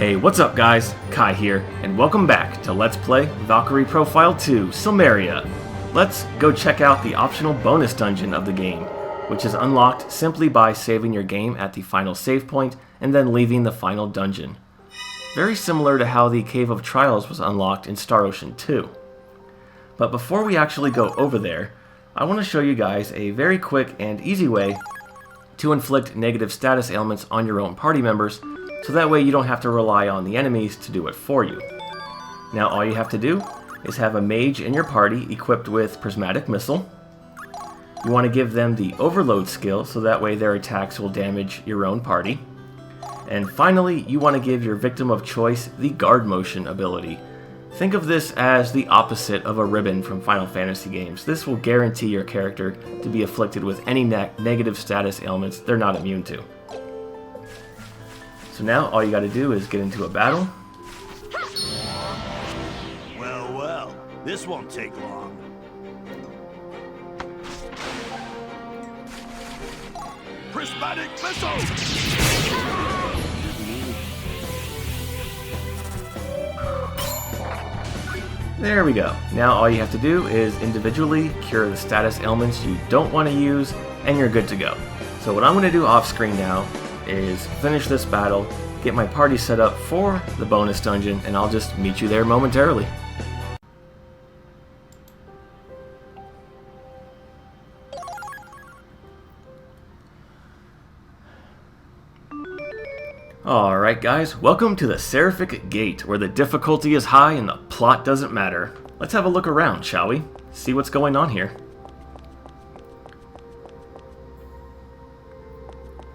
Hey, what's up guys? Kai here, and welcome back to Let's Play Valkyrie Profile 2, Silmeria. Let's go check out the optional bonus dungeon of the game, which is unlocked simply by saving your game at the final save point and then leaving the final dungeon. Very similar to how the Cave of Trials was unlocked in Star Ocean 2. But before we actually go over there, I want to show you guys a very quick and easy way to inflict negative status ailments on your own party members, so that way you don't have to rely on the enemies to do it for you. Now all you have to do is have a mage in your party equipped with Prismatic Missile. You want to give them the Overload skill, so that way their attacks will damage your own party. And finally, you want to give your victim of choice the Guard Motion ability. Think of this as the opposite of a ribbon from Final Fantasy games. This will guarantee your character to be afflicted with any negative status ailments they're not immune to. So now all you gotta do is get into a battle. Well, this won't take long. Prismatic Missile! There we go. Now all you have to do is individually cure the status ailments you don't want to use, and you're good to go. So what I'm going to do off screen now is finish this battle, get my party set up for the bonus dungeon, and I'll just meet you there momentarily. Alright guys, welcome to the Seraphic Gate, where the difficulty is high and the plot doesn't matter. Let's have a look around, shall we? See what's going on here.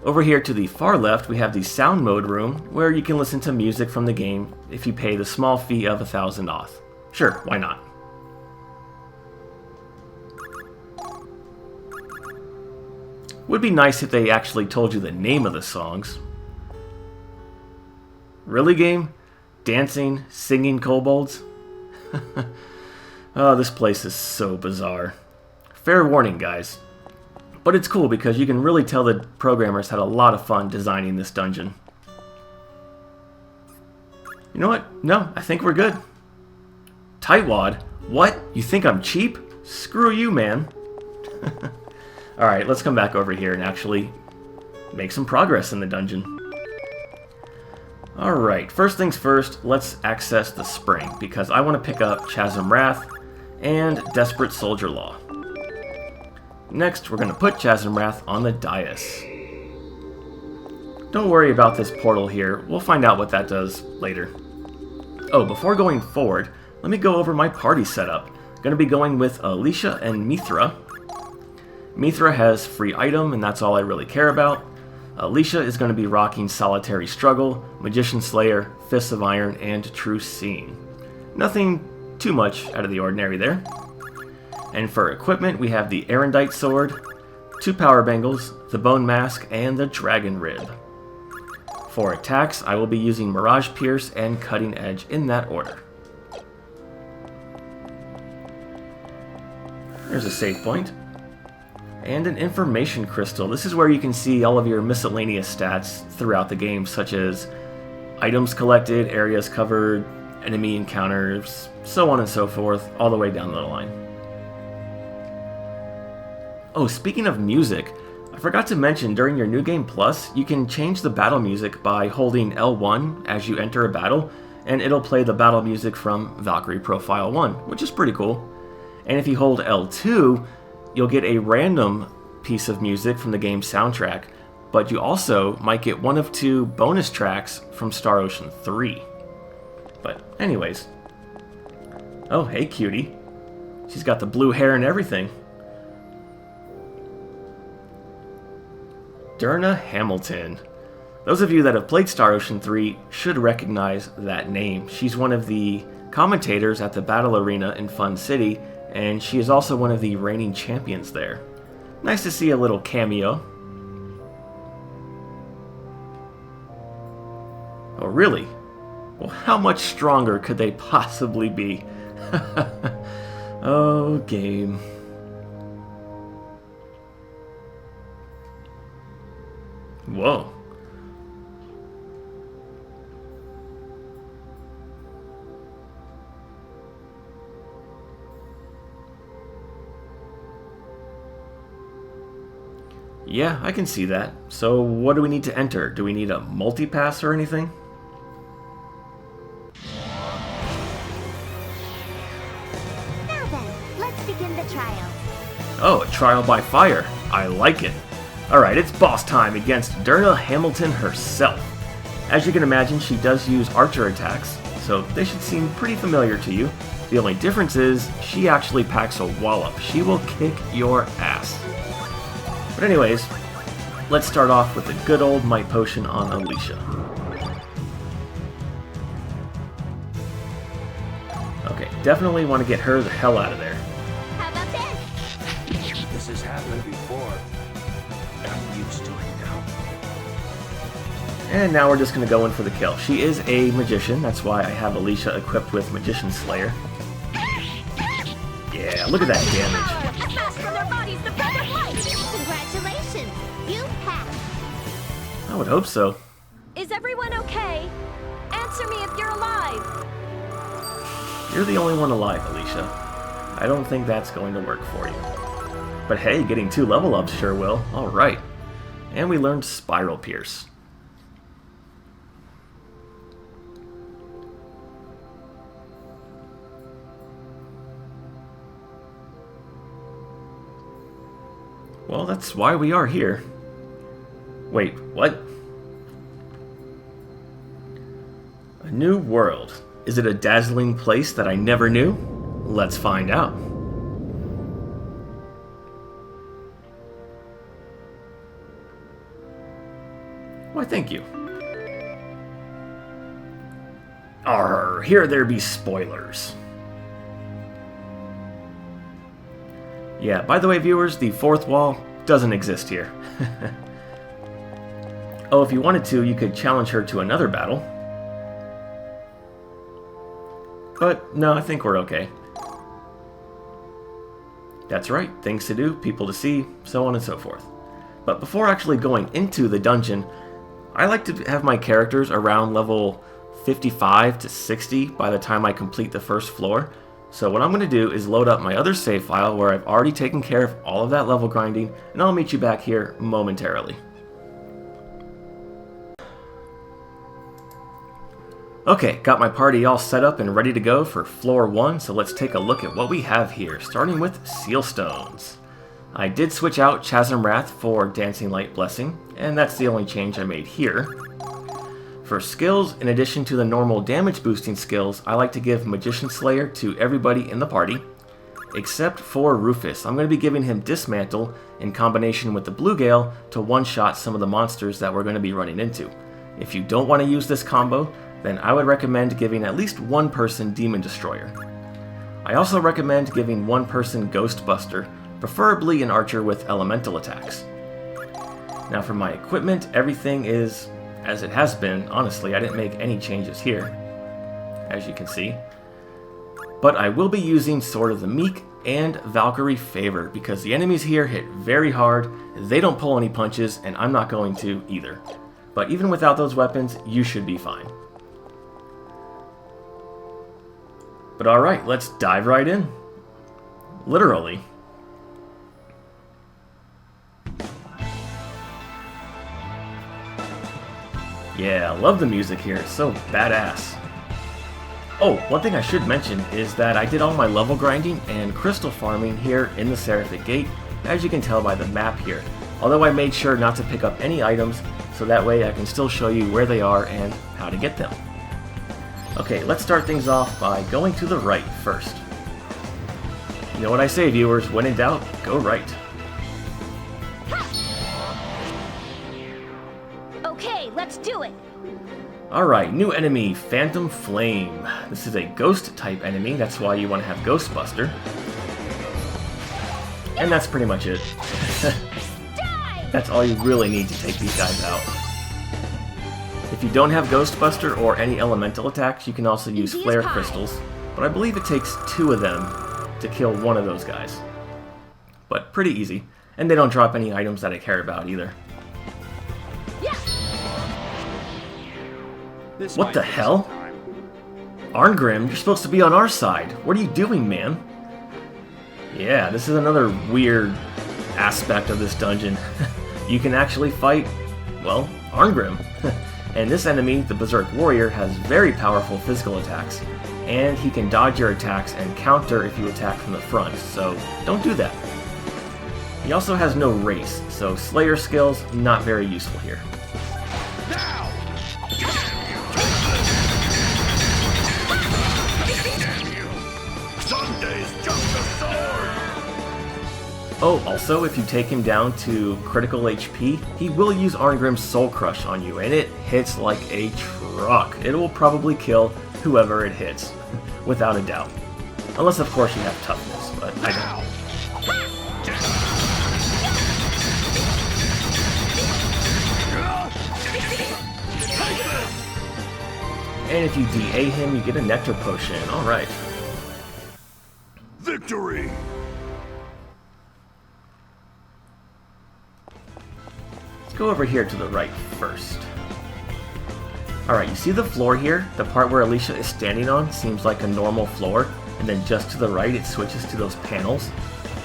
Over here to the far left, we have the sound mode room, where you can listen to music from the game if you pay the small fee of 1,000 Auth. Sure, why not? Would be nice if they actually told you the name of the songs. Really, game? Dancing, singing kobolds? Oh, this place is so bizarre. Fair warning, guys. But it's cool because you can really tell the programmers had a lot of fun designing this dungeon. You know what? No, I think we're good. Tightwad? What? You think I'm cheap? Screw you, man. Alright, let's come back over here and actually make some progress in the dungeon. Alright, first things first, let's access the spring, because I want to pick up Chasm Wrath and Desperate Soldier Law. Next, we're going to put Chasm Wrath on the dais. Don't worry about this portal here, we'll find out what that does later. Oh, before going forward, let me go over my party setup. Going to be going with Alicia and Mithra. Mithra has free item, and that's all I really care about. Alicia is going to be rocking Solitary Struggle, Magician Slayer, Fists of Iron, and True Seeing. Nothing too much out of the ordinary there. And for equipment, we have the Erendite Sword, 2 Power Bangles, the Bone Mask, and the Dragon Rib. For attacks, I will be using Mirage Pierce and Cutting Edge in that order. There's a save point. And an information crystal. This is where you can see all of your miscellaneous stats throughout the game, such as items collected, areas covered, enemy encounters, so on and so forth, all the way down the line. Oh, speaking of music, I forgot to mention during your New Game Plus, you can change the battle music by holding L1 as you enter a battle, and it'll play the battle music from Valkyrie Profile 1, which is pretty cool. And if you hold L2, you'll get a random piece of music from the game's soundtrack, but you also might get one of 2 bonus tracks from Star Ocean 3. But anyways. Oh, hey cutie. She's got the blue hair and everything. Derna Hamilton. Those of you that have played Star Ocean 3 should recognize that name. She's one of the commentators at the Battle Arena in Fun City, and she is also one of the reigning champions there. Nice to see a little cameo. Oh, really? Well, how much stronger could they possibly be? Oh, game. Whoa. Yeah, I can see that. So what do we need to enter? Do we need a multi-pass or anything? Now then, let's begin the trial. Oh, a trial by fire. I like it. Alright, it's boss time against Derna Hamilton herself. As you can imagine, she does use archer attacks, so they should seem pretty familiar to you. The only difference is, she actually packs a wallop. She will kick your ass. But anyways, let's start off with a good old might potion on Alicia. Okay, definitely want to get her the hell out of there. How about this? This has happened before. I'm used to it now. And now we're just going to go in for the kill. She is a magician, that's why I have Alicia equipped with Magician Slayer. Yeah, look at that damage. A flash from their bodies, the breath of life! Congratulations! You passed! I would hope so. Is everyone okay? Answer me if you're alive. You're the only one alive, Alicia. I don't think that's going to work for you. But hey, getting 2 level ups sure will. Alright. And we learned Spiral Pierce. Well, that's why we are here. Wait, what? A new world. Is it a dazzling place that I never knew? Let's find out. Why, thank you. Arr, here there be spoilers. Yeah, by the way, viewers, the 4th wall doesn't exist here. Oh, if you wanted to, you could challenge her to another battle. But no, I think we're okay. That's right, things to do, people to see, so on and so forth. But before actually going into the dungeon, I like to have my characters around level 55 to 60 by the time I complete the first floor. So what I'm going to do is load up my other save file where I've already taken care of all of that level grinding, and I'll meet you back here momentarily. Okay, got my party all set up and ready to go for floor 1, so let's take a look at what we have here, starting with Sealstones. I did switch out Chasm Wrath for Dancing Light Blessing, and that's the only change I made here. For skills, in addition to the normal damage boosting skills, I like to give Magician Slayer to everybody in the party, except for Rufus. I'm going to be giving him Dismantle in combination with the Blue Gale to one-shot some of the monsters that we're going to be running into. If you don't want to use this combo, then I would recommend giving at least one person Demon Destroyer. I also recommend giving one person Ghostbuster, preferably an archer with elemental attacks. Now for my equipment, everything is as it has been. Honestly, I didn't make any changes here, as you can see. But I will be using Sword of the Meek and Valkyrie Favor, because the enemies here hit very hard, they don't pull any punches, and I'm not going to either. But even without those weapons, you should be fine. But alright, let's dive right in. Literally. Yeah, I love the music here, it's so badass. Oh, one thing I should mention is that I did all my level grinding and crystal farming here in the Seraphic Gate, as you can tell by the map here. Although I made sure not to pick up any items, so that way I can still show you where they are and how to get them. Okay, let's start things off by going to the right first. You know what I say, viewers, when in doubt, go right. Okay, let's do it. Alright, new enemy, Phantom Flame. This is a ghost type enemy, that's why you want to have Ghostbuster. And that's pretty much it. That's all you really need to take these guys out. If you don't have Ghostbuster or any elemental attacks, you can also use Easy as Flare pie. Crystals, but I believe it takes 2 of them to kill one of those guys. But pretty easy, and they don't drop any items that I care about either. What the hell? Arngrim, you're supposed to be on our side. What are you doing, man? Yeah, this is another weird aspect of this dungeon. you can actually fight, well, Arngrim. And this enemy, the Berserk Warrior, has very powerful physical attacks, and he can dodge your attacks and counter if you attack from the front, so don't do that. He also has no race, so Slayer skills, not very useful here. Now! Sunday's just a sword! Oh, also, if you take him down to critical HP, he will use Arngrim's Soul Crush on you, and it hits like a truck. It will probably kill whoever it hits, without a doubt. Unless, of course, you have toughness, but I don't. And if you DA him, you get a Nectar Potion. Alright. Victory! Let's go over here to the right first. Alright, you see the floor here? The part where Alicia is standing on seems like a normal floor, and then just to the right it switches to those panels.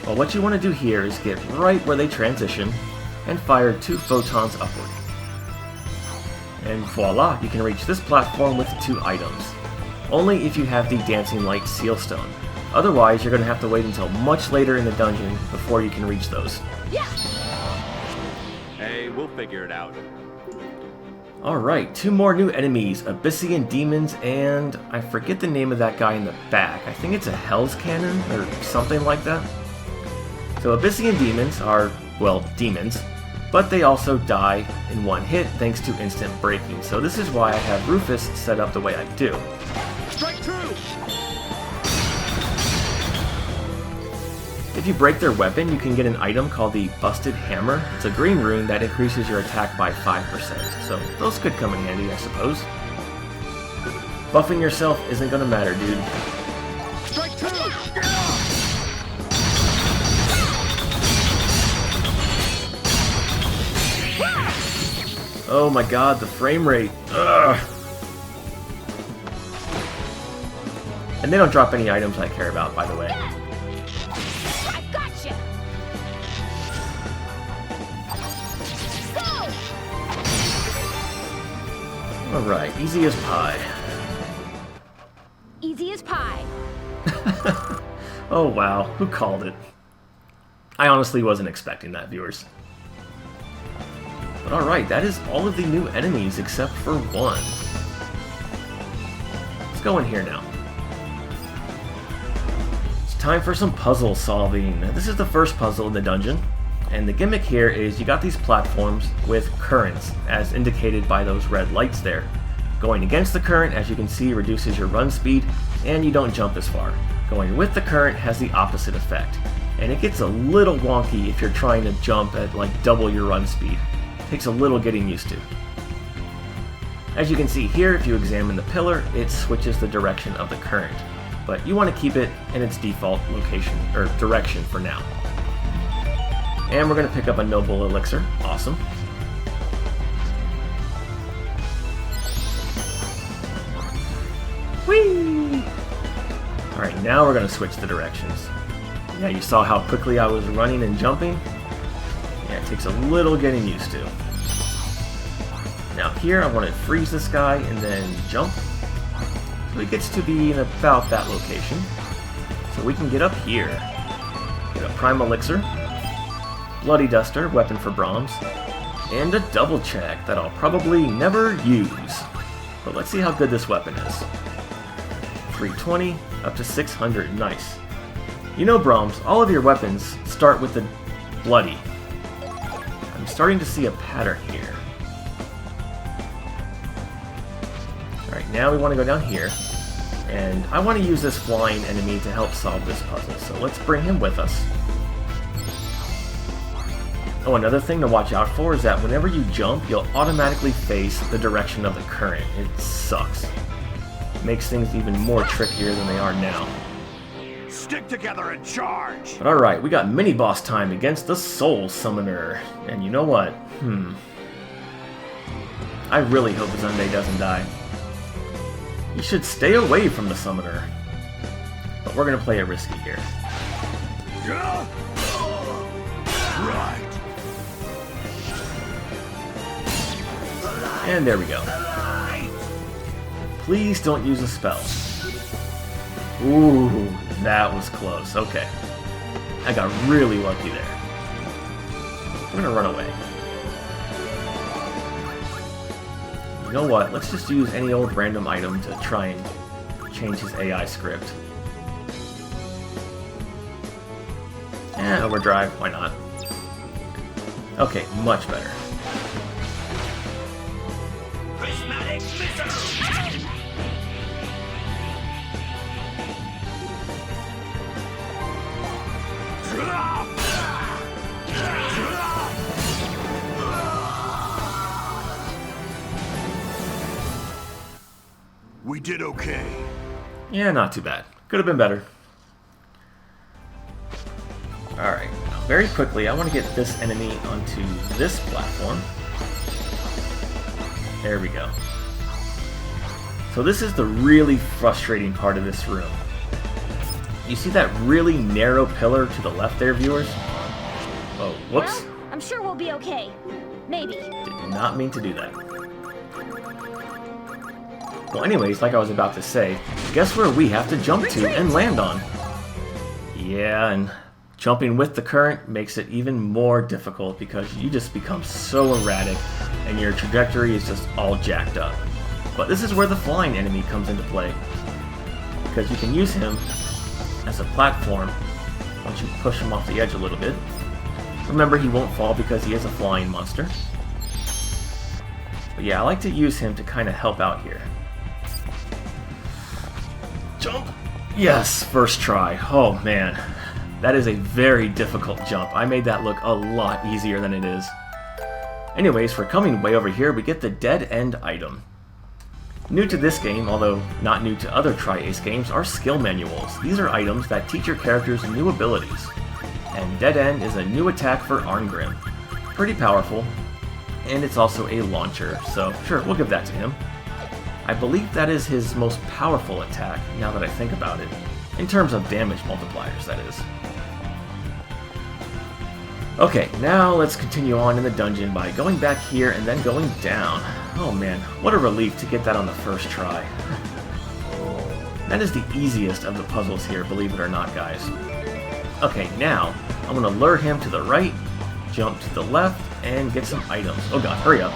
Well, what you want to do here is get right where they transition, and fire 2 photons upward. And voila, you can reach this platform with 2 items. Only if you have the Dancing Light Sealstone. Otherwise, you're going to have to wait until much later in the dungeon before you can reach those. Hey, we'll figure it out. Alright, 2 more new enemies, Abyssian Demons and I forget the name of that guy in the back. I think it's a Hell's Cannon or something like that. So Abyssian Demons are, well, demons, but they also die in 1 hit thanks to instant breaking. So this is why I have Rufus set up the way I do. Strike true! If you break their weapon, you can get an item called the Busted Hammer. It's a green rune that increases your attack by 5%, so those could come in handy, I suppose. Buffing yourself isn't gonna matter, dude. Strike true! Oh my god, the frame rate. Ugh. And they don't drop any items I care about, by the way. I gotcha! Go! Alright, easy as pie. Easy as pie. Oh wow, who called it? I honestly wasn't expecting that, viewers. But alright, that is all of the new enemies except for 1. Let's go in here now. It's time for some puzzle solving. Now, this is the first puzzle in the dungeon, and the gimmick here is you got these platforms with currents, as indicated by those red lights there. Going against the current, as you can see, reduces your run speed, and you don't jump as far. Going with the current has the opposite effect, and it gets a little wonky if you're trying to jump at like double your run speed. Takes a little getting used to. As you can see here, if you examine the pillar, it switches the direction of the current, but you want to keep it in its default location, or direction for now. And we're going to pick up a noble elixir. Awesome. Whee! Alright, now we're going to switch the directions. Yeah, you saw how quickly I was running and jumping? Yeah, it takes a little getting used to. Now here, I want to freeze this guy and then jump. So he gets to be in about that location. So we can get up here. Get a Prime Elixir, Bloody Duster, weapon for Brahms, and a double check that I'll probably never use. But let's see how good this weapon is. 320, up to 600, nice. You know, Brahms, all of your weapons start with the bloody. I'm starting to see a pattern here. Alright, now we want to go down here, and I want to use this flying enemy to help solve this puzzle, so let's bring him with us. Oh, another thing to watch out for is that whenever you jump, you'll automatically face the direction of the current. It sucks. It makes things even more trickier than they are now. Stick together and charge! But alright, we got mini-boss time against the Soul Summoner. And you know what? I really hope Sunday doesn't die. You should stay away from the Summoner. But we're gonna play it risky here. Right. And there we go. Please don't use a spell. Ooh, that was close. Okay. I got really lucky there. We're gonna run away. You know what? Let's just use any old random item to try and change his AI script. And overdrive, why not? Okay, much better. Prismatic missile! We did okay. Yeah, not too bad. Could have been better. Alright, very quickly, I want to get this enemy onto this platform. There we go. So this is the really frustrating part of this room. You see that really narrow pillar to the left there, viewers? Oh, whoops. Well, I'm sure we'll be okay. Maybe. Did not mean to do that. Well, anyways, like I was about to say, guess where we have to jump to and land on? Yeah, and jumping with the current makes it even more difficult because you just become so erratic and your trajectory is just all jacked up. But this is where the flying enemy comes into play, because you can use him as a platform once you push him off the edge a little bit. Remember, he won't fall because he is a flying monster. But yeah, I like to use him to kind of help out here. Jump! Yes, first try. Oh man, that is a very difficult jump. I made that look a lot easier than it is. Anyways, for coming way over here, we get the Dead End item. New to this game, although not new to other Tri-Ace games, are skill manuals. These are items that teach your characters new abilities. And Dead End is a new attack for Arngrim. Pretty powerful, and it's also a launcher, so sure, we'll give that to him. I believe that is his most powerful attack, now that I think about it. In terms of damage multipliers, that is. Okay, now let's continue on in the dungeon by going back here and then going down. Oh man, what a relief to get that on the first try. That is the easiest of the puzzles here, believe it or not, guys. Okay, now I'm going to lure him to the right, jump to the left, and get some items. Oh god, hurry up.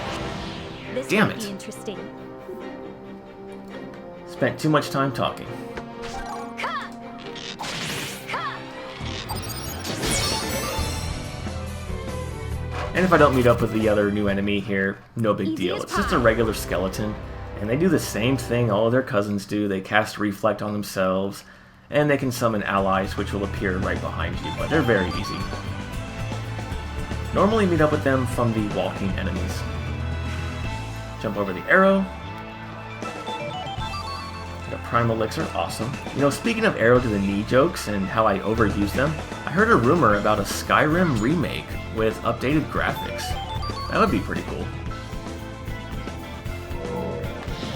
This Damn might it. be interesting. Spent too much time talking. And if I don't meet up with the other new enemy here, no big deal. It's just a regular skeleton, and they do the same thing all of their cousins do. They cast Reflect on themselves, and they can summon allies, which will appear right behind you, but they're very easy. Normally meet up with them from the walking enemies. Jump over the arrow. Get a Prime Elixir, awesome. You know, speaking of arrow to the knee jokes and how I overuse them, I heard a rumor about a Skyrim remake with updated graphics. That would be pretty cool.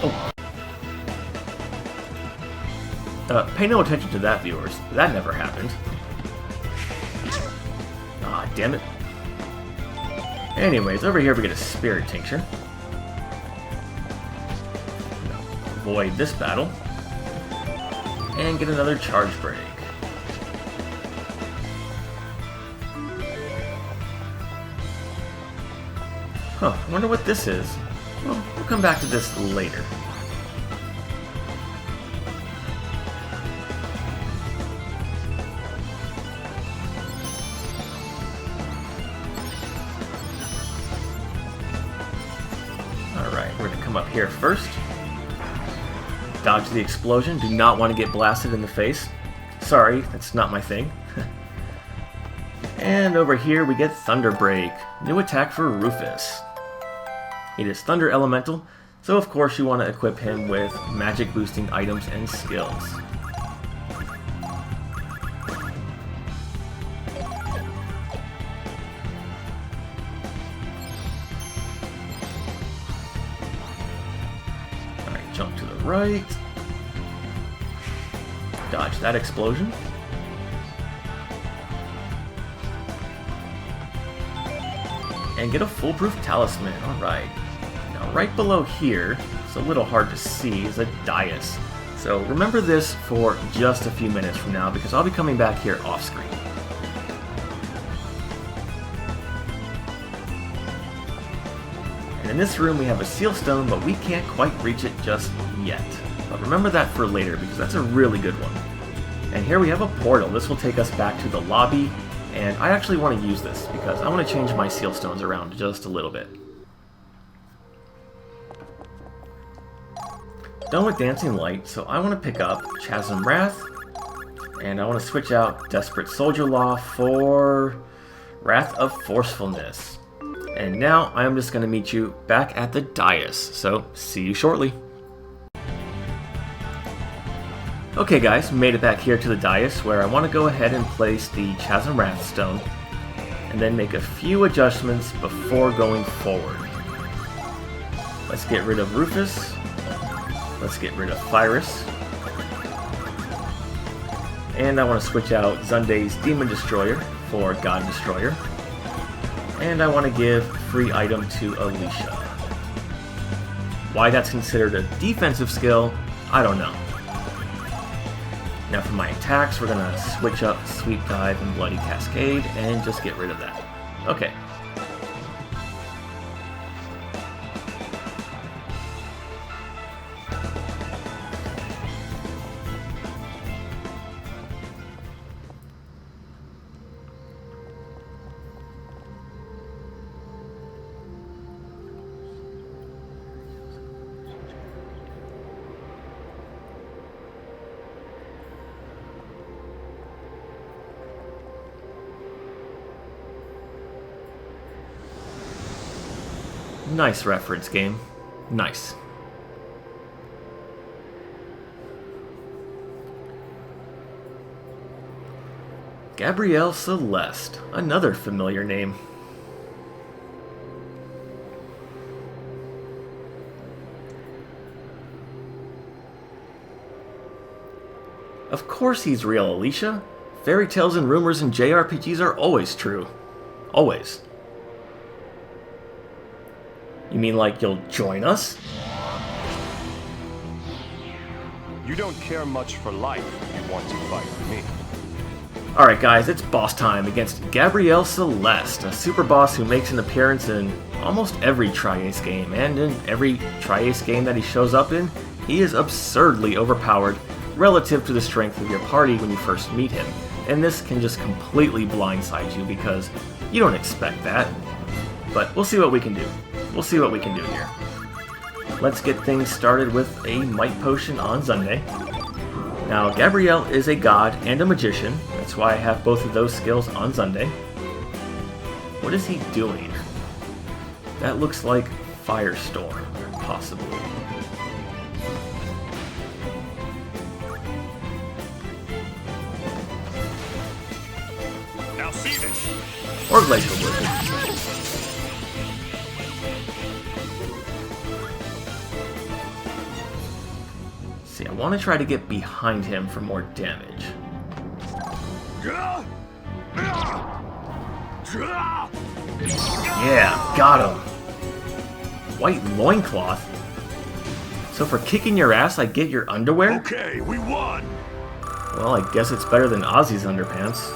Oh. Pay no attention to that, viewers. That never happened. Ah, damn it. Anyways, over here we get a Spirit Tincture. Avoid this battle. And get another Charge Break. Huh, I wonder what this is. Well, we'll come back to this later. Alright, we're going to come up here first. Dodge the explosion. Do not want to get blasted in the face. Sorry, that's not my thing. And over here we get Thunder Break. New attack for Rufus. It is Thunder Elemental, so of course you want to equip him with magic boosting items and skills. Alright, jump to the right. Dodge that explosion. And get a foolproof talisman. Alright. Now right below here, it's a little hard to see, is a dais. So remember this for just a few minutes from now because I'll be coming back here off screen. And in this room we have a seal stone, but we can't quite reach it just yet. But remember that for later because that's a really good one. And here we have a portal. This will take us back to the lobby, and I actually want to use this because I want to change my seal stones around just a little bit. Done with Dancing Light, so I want to pick up Chasm Wrath, and I want to switch out Desperate Soldier Law for Wrath of Forcefulness. And now I am just going to meet you back at the dais, so see you shortly. Okay guys, made it back here to the dais where I want to go ahead and place the Chasm Wrath Stone, and then make a few adjustments before going forward. Let's get rid of Rufus. Let's get rid of Pyrus. And I want to switch out Zunday's Demon Destroyer for God Destroyer. And I want to give free item to Alicia. Why that's considered a defensive skill, I don't know. Now for my attacks, we're going to switch up Sweep Dive and Bloody Cascade and just get rid of that. Okay. Nice reference, game. Nice. Gabrielle Celeste. Another familiar name. Of course he's real, Alicia. Fairy tales and rumors in JRPGs are always true. Always. You mean like you'll join us? You don't care much for life if you want to fight with me. Alright guys, it's boss time against Gabrielle Celeste, a super boss who makes an appearance in almost every Tri-Ace game, and in every Tri-Ace game that he shows up in, he is absurdly overpowered relative to the strength of your party when you first meet him, and this can just completely blindside you because you don't expect that. But we'll see what we can do. We'll see what we can do here. Let's get things started with a Might Potion on Zunday. Now, Gabrielle is a god and a magician. That's why I have both of those skills on Zunday. What is he doing? That looks like Firestorm, possibly. Now see this. Or Glacial Blizzard. See, I want to try to get behind him for more damage. Yeah, got him. White loincloth? So for kicking your ass, I get your underwear? Okay, we won. Well, I guess it's better than Ozzy's underpants.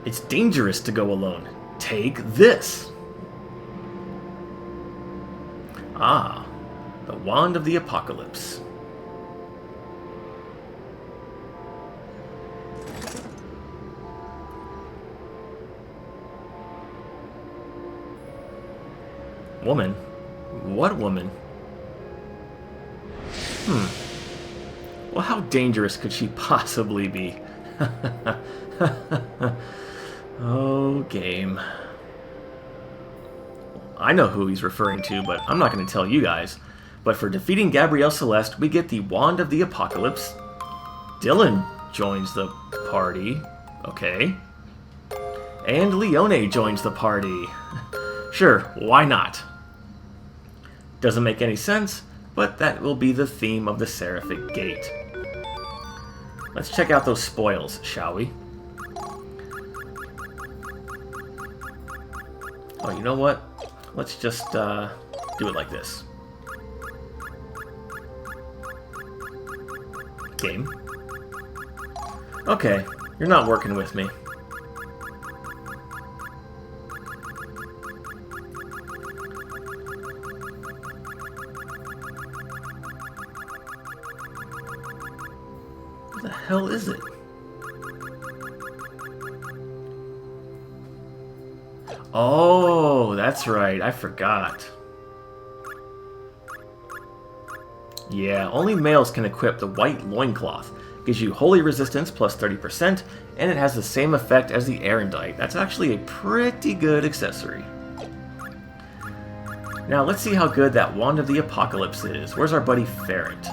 It's dangerous to go alone. Take this! Ah, the Wand of the Apocalypse. Woman? What woman? Well, how dangerous could she possibly be? Oh, game. I know who he's referring to, but I'm not going to tell you guys. But for defeating Gabrielle Celeste, we get the Wand of the Apocalypse. Dylan joins the party. Okay. And Leone joins the party. Sure, why not? Doesn't make any sense, but that will be the theme of the Seraphic Gate. Let's check out those spoils, shall we? Oh, you know what? Let's just do it like this. Game. Okay, you're not working with me. What the hell is it? Oh, that's right. I forgot. Yeah, only males can equip the white loincloth. Gives you holy resistance plus 30%, and it has the same effect as the erendite. That's actually a pretty good accessory. Now let's see how good that Wand of the Apocalypse is. Where's our buddy Ferret?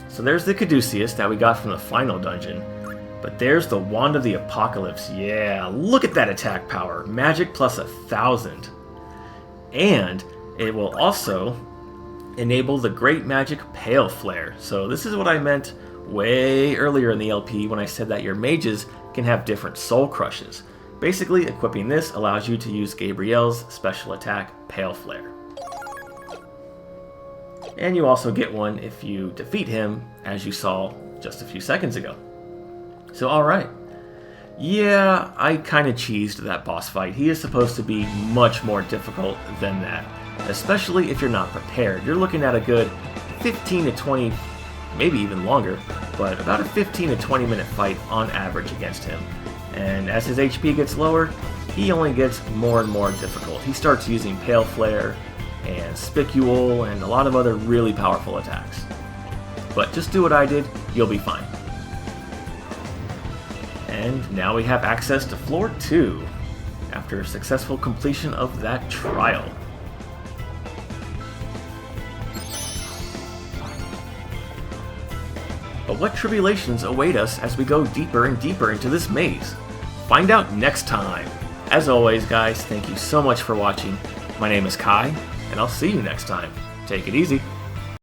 So there's the Caduceus that we got from the final dungeon. But there's the Wand of the Apocalypse. Yeah, look at that attack power. Magic plus 1,000. And it will also enable the Great Magic Pale Flare. So this is what I meant way earlier in the LP when I said that your mages can have different soul crushes. Basically, equipping this allows you to use Gabrielle's special attack, Pale Flare. And you also get one if you defeat him, as you saw just a few seconds ago. So alright. Yeah, I kinda cheesed that boss fight. He is supposed to be much more difficult than that. Especially if you're not prepared. You're looking at a good 15 to 20, maybe even longer, but about a 15 to 20 minute fight on average against him. And as his HP gets lower, he only gets more and more difficult. He starts using Pale Flare and Spicule and a lot of other really powerful attacks. But just do what I did, you'll be fine. And now we have access to Floor 2, after successful completion of that trial. But what tribulations await us as we go deeper and deeper into this maze? Find out next time! As always, guys, thank you so much for watching. My name is Kai, and I'll see you next time. Take it easy.